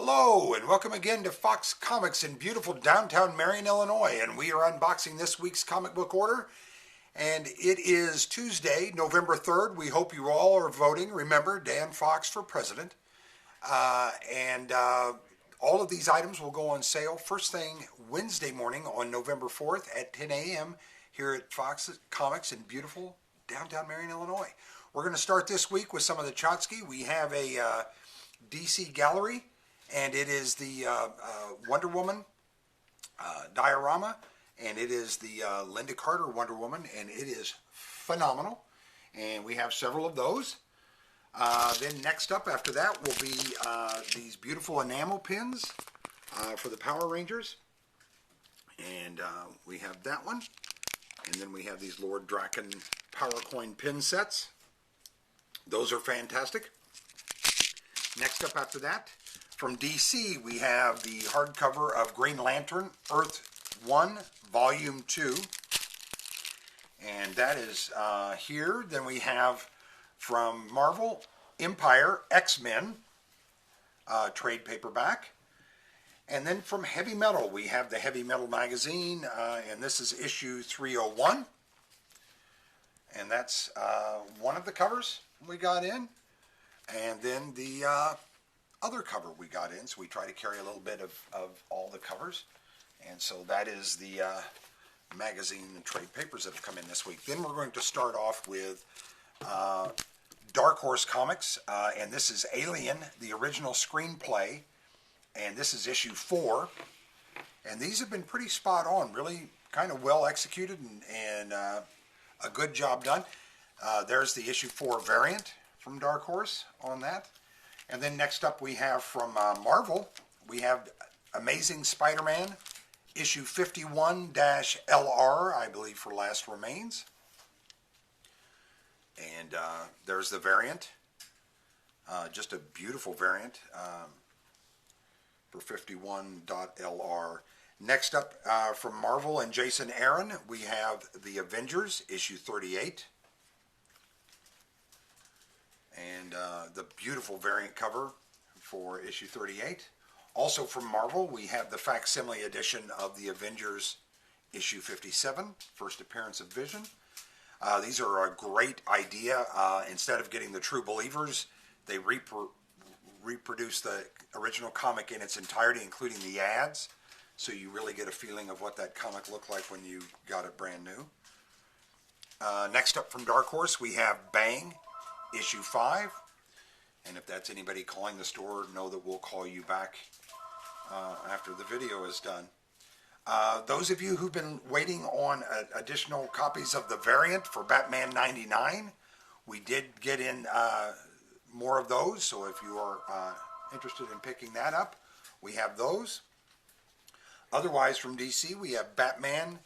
Hello and welcome again to Fox Comics in beautiful downtown Marion, Illinois, and we are unboxing this week's comic book order, and it is Tuesday, November 3rd. We hope you all are voting. Remember, Dan Fox for president. And all of these items will go on sale first thing Wednesday morning on November 4th at 10 a.m. here at Fox Comics in beautiful downtown Marion, Illinois. We're going to start this week with some of the Chotsky. We have a DC Gallery, and it is the Wonder Woman diorama, and it is the Linda Carter Wonder Woman, and it is phenomenal. And we have several of those. Then next up after that will be these beautiful enamel pins for the Power Rangers. And we have that one. And then we have these Lord Draken Power Coin pin sets. Those are fantastic. Next up after that, from DC, we have the hardcover of Green Lantern Earth 1, Volume 2. And that is here. Then we have from Marvel, Empire, X-Men, trade paperback. And then from Heavy Metal, we have the Heavy Metal magazine, and this is issue 301. And that's one of the covers we got in. And then the other cover we got in, so we try to carry a little bit of all the covers. And so that is the magazine and trade papers that have come in this week. Then we're going to start off with Dark Horse Comics, and this is Alien, the original screenplay, and this is issue 4. And these have been pretty spot on, really kind of well executed and a good job done. There's the issue 4 variant from Dark Horse on that. And then next up we have from Marvel, we have Amazing Spider-Man, issue 51-LR, I believe for Last Remains. And there's the variant, just a beautiful variant for 51.LR. Next up from Marvel and Jason Aaron, we have the Avengers, issue 38. And the beautiful variant cover for issue 38. Also from Marvel, we have the facsimile edition of the Avengers, issue 57, first appearance of Vision. These are a great idea. Instead of getting the True Believers, they reproduce the original comic in its entirety, including the ads, so you really get a feeling of what that comic looked like when you got it brand new. Next up from Dark Horse, we have Bang, issue 5. And if that's anybody calling the store, know that we'll call you back after the video is done. Those of you who've been waiting on additional copies of the variant for Batman 99, we did get in more of those, so if you are interested in picking that up, we have those. Otherwise from DC, we have Batman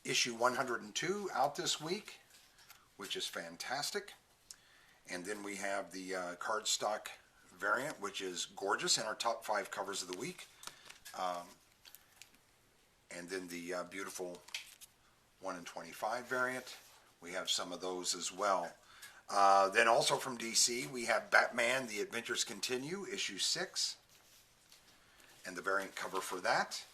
issue 102 out this week, which is fantastic. And then we have the cardstock variant, which is gorgeous, in our top 5 covers of the week. And then the beautiful 1 in 25 variant. We have some of those as well. Then also from DC, we have Batman, The Adventures Continue, issue 6. And the variant cover for that.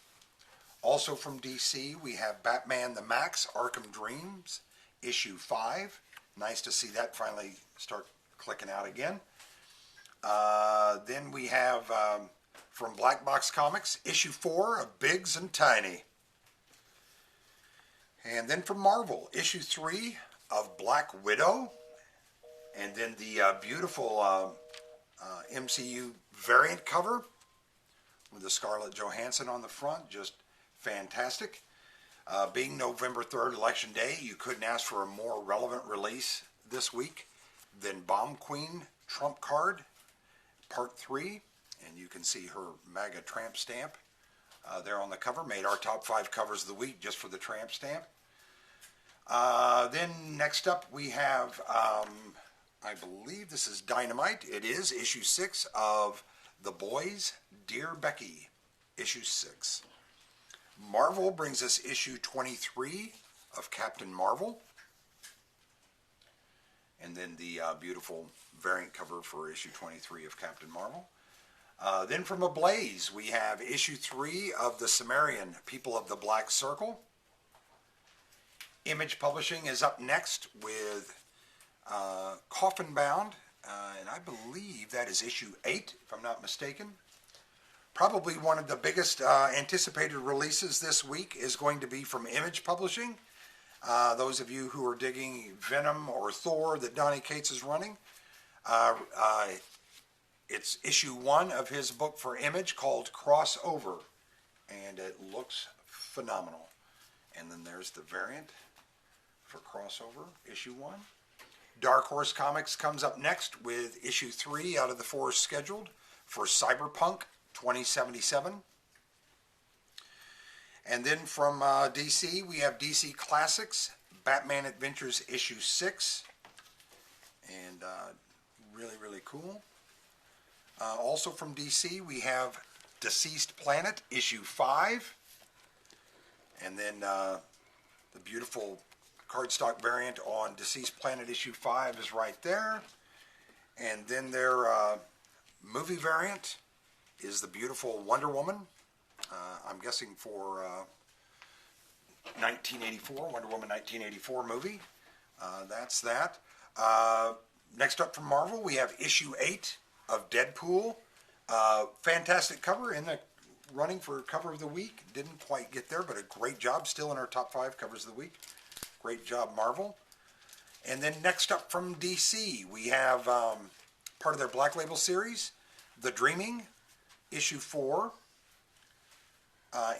Also from DC, we have Batman the Max, Arkham Dreams, issue 5. Nice to see that finally start clicking out again. Then we have from Black Box Comics, issue 4 of Biggs and Tiny. And then from Marvel, issue 3 of Black Widow. And then the beautiful MCU variant cover with the Scarlett Johansson on the front, just fantastic. Being November 3rd, Election Day, you couldn't ask for a more relevant release this week than Bomb Queen Trump Card, Part 3. And you can see her MAGA tramp stamp there on the cover. Made our top 5 covers of the week just for the tramp stamp. Then next up we have, I believe this is Dynamite. It is issue 6 of The Boys, Dear Becky, issue 6. Marvel brings us issue 23 of Captain Marvel. And then the beautiful variant cover for issue 23 of Captain Marvel. Then from Ablaze, we have issue 3 of the Marion, People of the Black Circle. Image Publishing is up next with Coffin Bound, and I believe that is issue 8, if I'm not mistaken. Probably one of the biggest anticipated releases this week is going to be from Image Publishing. Those of you who are digging Venom or Thor that Donny Cates is running, it's issue 1 of his book for Image called Crossover, and it looks phenomenal. And then there's the variant for Crossover, issue 1. Dark Horse Comics comes up next with issue 3 out of the 4 scheduled for Cyberpunk 2077. And then from DC, we have DC Classics, Batman Adventures issue 6. And really, really cool. Also from DC, we have Deceased Planet issue 5. And then the beautiful cardstock variant on Deceased Planet issue 5 is right there. And then their movie variant is the beautiful Wonder Woman. I'm guessing for 1984, Wonder Woman 1984 movie. That's that. Next up from Marvel, we have issue 8 of Deadpool. Fantastic cover in the running for cover of the week. Didn't quite get there, but a great job. Still in our top 5 covers of the week. Great job, Marvel. And then next up from DC, we have part of their Black Label series, The Dreaming, issue 4.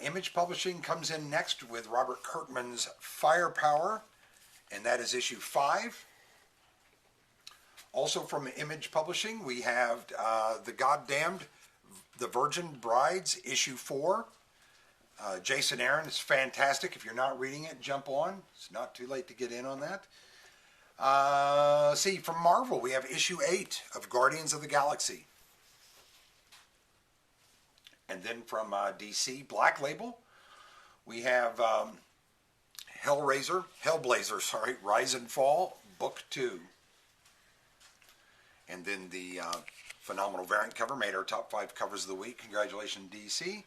Image Publishing comes in next with Robert Kirkman's Firepower, and that is issue 5. Also from Image Publishing, we have The Goddamned, The Virgin Brides, issue 4. Jason Aaron is fantastic. If you're not reading it, jump on. It's not too late to get in on that. See, from Marvel, we have issue 8 of Guardians of the Galaxy. And then from DC Black Label, we have Hellblazer, Rise and Fall, Book 2. And then the phenomenal variant cover made our top 5 covers of the week. Congratulations, DC.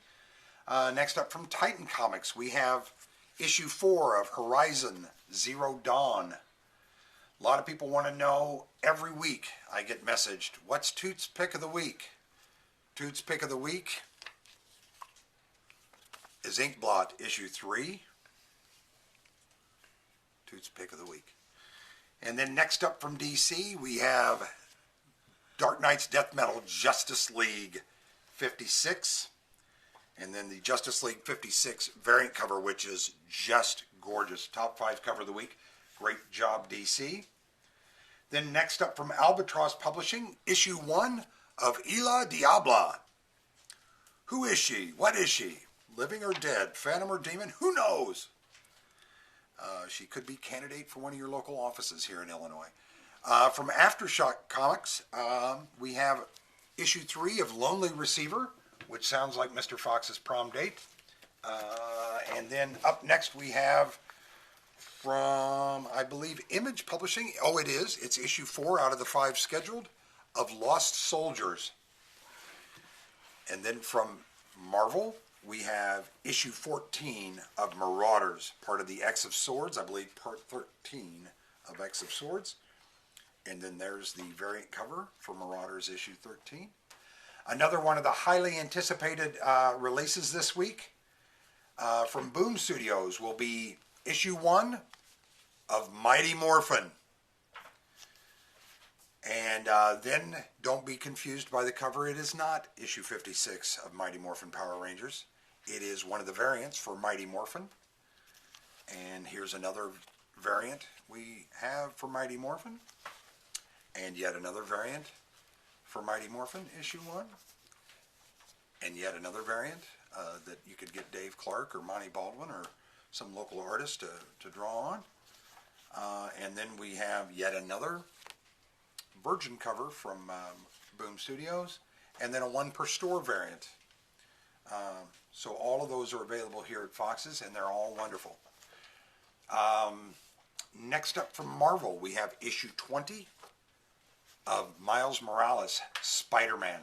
Next up from Titan Comics, we have issue 4 of Horizon Zero Dawn. A lot of people want to know, every week I get messaged, what's Toot's Pick of the Week? Toot's Pick of the Week is Inkblot issue 3. Toot's Pick of the Week. And then next up from DC, we have Dark Knight's Death Metal Justice League 56. And then the Justice League 56 variant cover, which is just gorgeous. Top 5 cover of the week. Great job, DC. Then next up from Albatross Publishing, issue 1 of Ila Diabla. Who is she? What is she? Living or dead? Phantom or demon? Who knows? She could be candidate for one of your local offices here in Illinois. From Aftershock Comics, we have issue 3 of Lonely Receiver, which sounds like Mr. Fox's prom date. And then up next we have from, I believe, Image Publishing. Oh, it is. It's issue 4 out of the 5 scheduled of Lost Soldiers. And then from Marvel, we have issue 14 of Marauders, part of the X of Swords. I believe part 13 of X of Swords. And then there's the variant cover for Marauders issue 13. Another one of the highly anticipated releases this week from Boom Studios will be issue 1 of Mighty Morphin. And then don't be confused by the cover. It is not issue 56 of Mighty Morphin Power Rangers. It is one of the variants for Mighty Morphin. And here's another variant we have for Mighty Morphin. And yet another variant for Mighty Morphin, issue 1. And yet another variant that you could get Dave Clark or Monty Baldwin or some local artist to draw on. And then we have yet another Virgin cover from Boom Studios. And then a 1 per store variant. So all of those are available here at Fox's, and they're all wonderful. Next up from Marvel, we have issue 20 of Miles Morales, Spider-Man.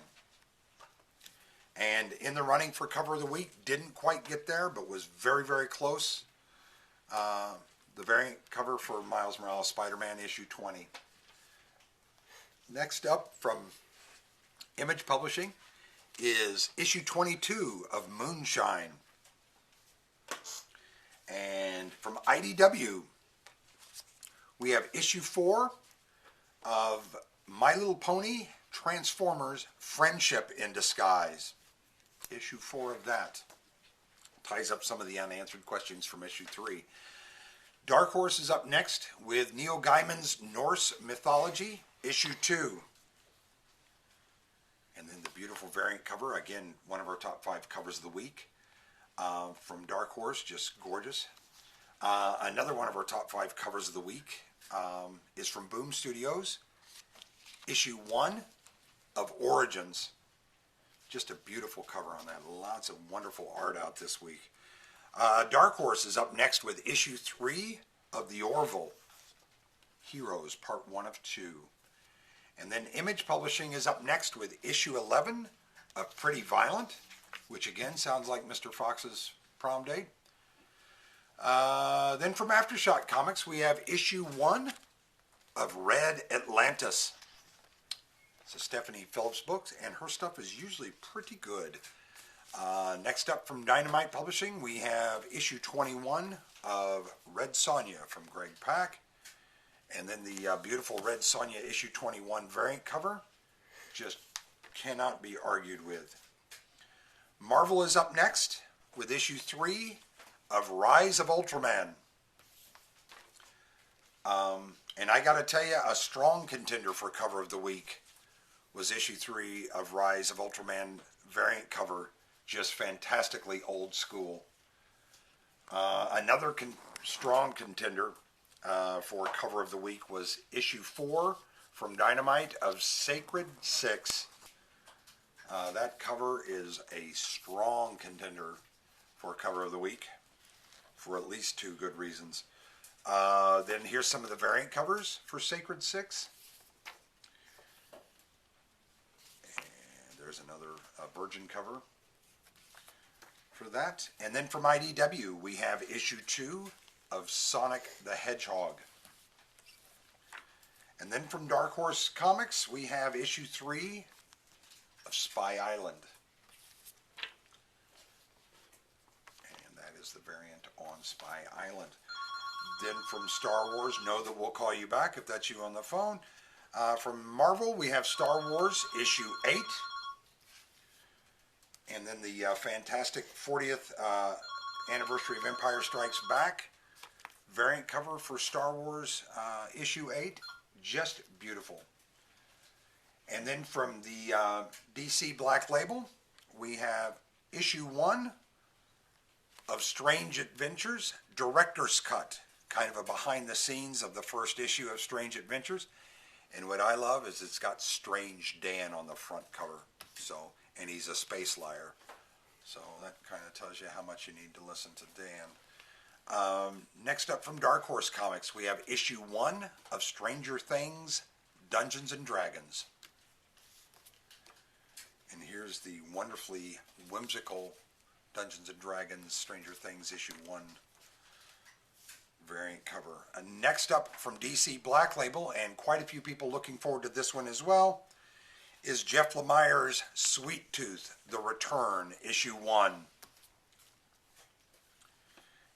and in the running for cover of the week. Didn't quite get there, but was very, very close. The variant cover for Miles Morales Spider-Man issue 20. Next up from Image Publishing is issue 22 of Moonshine. And from IDW, we have issue 4 of My Little Pony Transformers Friendship in Disguise. Issue 4 of that. Ties up some of the unanswered questions from issue 3. Dark Horse is up next with Neil Gaiman's Norse Mythology, issue 2. And then the beautiful variant cover, again, one of our top 5 covers of the week from Dark Horse, just gorgeous. Another one of our top 5 covers of the week is from Boom Studios, issue 1 of Origins. Just a beautiful cover on that. Lots of wonderful art out this week. Dark Horse is up next with issue 3 of The Orville, Heroes, part 1 of 2. And then Image Publishing is up next with issue 11 of Pretty Violent, which again sounds like Mr. Fox's prom date. Then from Aftershock Comics, we have issue 1 of Red Atlantis. It's a Stephanie Phillips book, and her stuff is usually pretty good. Next up from Dynamite Publishing, we have issue 21 of Red Sonja from Greg Pak. And then the beautiful Red Sonja issue 21 variant cover. Just cannot be argued with. Marvel is up next with issue 3 of Rise of Ultraman. And I got to tell you, a strong contender for cover of the week was issue 3 of Rise of Ultraman variant cover. Just fantastically old school. Another strong contender for cover of the week was issue 4 from Dynamite of Sacred 6. That cover is a strong contender for cover of the week for at least 2 good reasons. Then here's some of the variant covers for Sacred 6. And there's another Virgin cover for that. And then from IDW, we have issue 2 of Sonic the Hedgehog. And then from Dark Horse Comics, we have issue 3 of Spy Island. And that is the variant on Spy Island. Then from Star Wars, Know That We'll Call You Back, if that's you on the phone. From Marvel, we have Star Wars issue 8. And then the fantastic 40th anniversary of Empire Strikes Back variant cover for Star Wars issue 8. Just beautiful. And then from the DC Black Label, we have issue 1 of Strange Adventures, Director's Cut. Kind of a behind the scenes of the first issue of Strange Adventures. And what I love is it's got Strange Dan on the front cover. And he's a space liar. So that kind of tells you how much you need to listen to Dan. Next up from Dark Horse Comics, we have issue 1 of Stranger Things, Dungeons and Dragons. And here's the wonderfully whimsical Dungeons and Dragons, Stranger Things issue 1 variant cover. Next up from DC Black Label, and quite a few people looking forward to this one as well, is Jeff Lemire's Sweet Tooth, The Return, issue 1.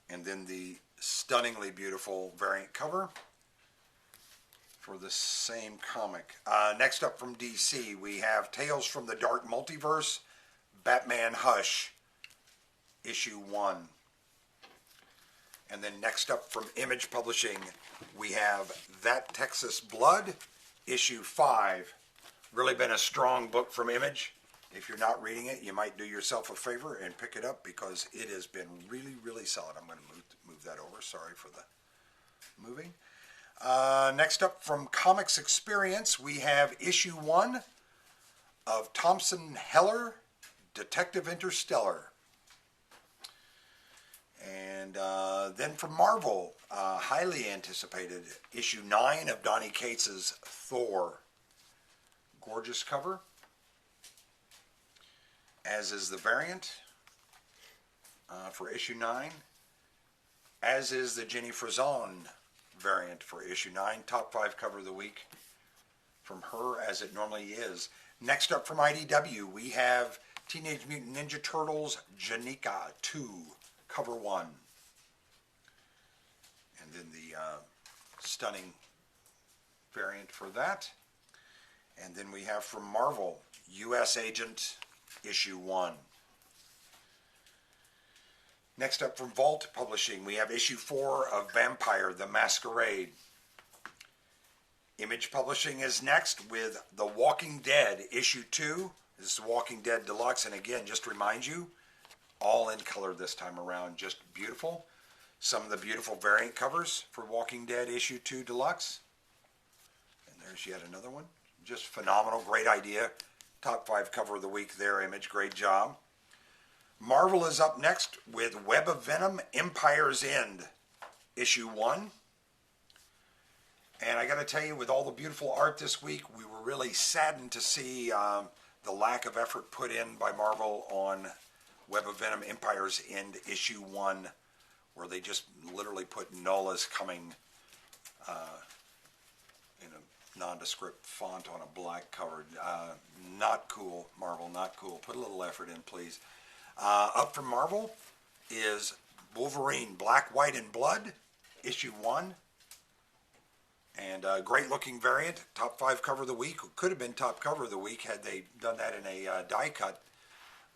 And then the stunningly beautiful variant cover for the same comic. Next up from DC, we have Tales from the Dark Multiverse, Batman Hush, issue 1. And then next up from Image Publishing, we have That Texas Blood, issue 5. Really been a strong book from Image. If you're not reading it, you might do yourself a favor and pick it up because it has been really, really solid. I'm going to move that over. Sorry for the moving. Next up from Comics Experience, we have issue 1 of Thompson Heller, Detective Interstellar. And then from Marvel, highly anticipated, issue 9 of Donny Cates's Thor. Gorgeous cover. as is the variant for issue 9, as is the Jenny Frison variant for issue 9. Top 5 cover of the week from her, as it normally is. Next up from IDW, we have Teenage Mutant Ninja Turtles Janika 2, cover 1. And then the stunning variant for that. And then we have from Marvel, U.S. Agent issue 1. Next up from Vault Publishing, we have issue 4 of Vampire the Masquerade. Image Publishing is next with The Walking Dead issue 2. This is The Walking Dead Deluxe, and again, just to remind you, all in color this time around, just beautiful. Some of the beautiful variant covers for Walking Dead issue 2 Deluxe. And there's yet another one. Just phenomenal, great idea. Top 5 cover of the week there, Image, great job. Marvel is up next with Web of Venom, Empire's End, issue 1. And I got to tell you, with all the beautiful art this week, we were really saddened to see the lack of effort put in by Marvel on Web of Venom, Empire's End, issue 1, where they just literally put Nola's coming in a nondescript font on a black cover. Not cool, Marvel, not cool. Put a little effort in, please. Up from Marvel is Wolverine, Black, White, and Blood, issue 1. And a great looking variant, top 5 cover of the week. Could have been top cover of the week had they done that in a die cut.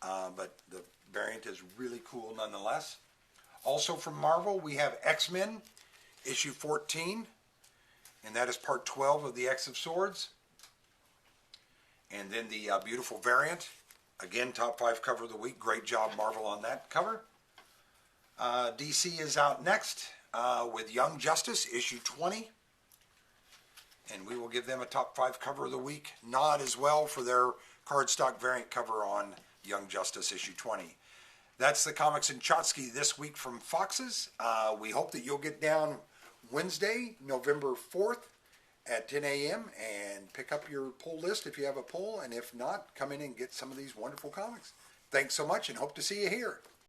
But the variant is really cool nonetheless. Also from Marvel, we have X-Men, issue 14. And that is part 12 of the X of Swords. And then the beautiful variant. Again, top 5 cover of the week. Great job, Marvel, on that cover. DC is out next with Young Justice, issue 20. And we will give them a top 5 cover of the week nod as well for their cardstock variant cover on Young Justice, issue 20. That's the Comics and Chotsky this week from Fox's. We hope that you'll get down Wednesday, November 4th at 10 a.m. and pick up your pull list if you have a pull, and if not, come in and get some of these wonderful comics. Thanks so much, and hope to see you here.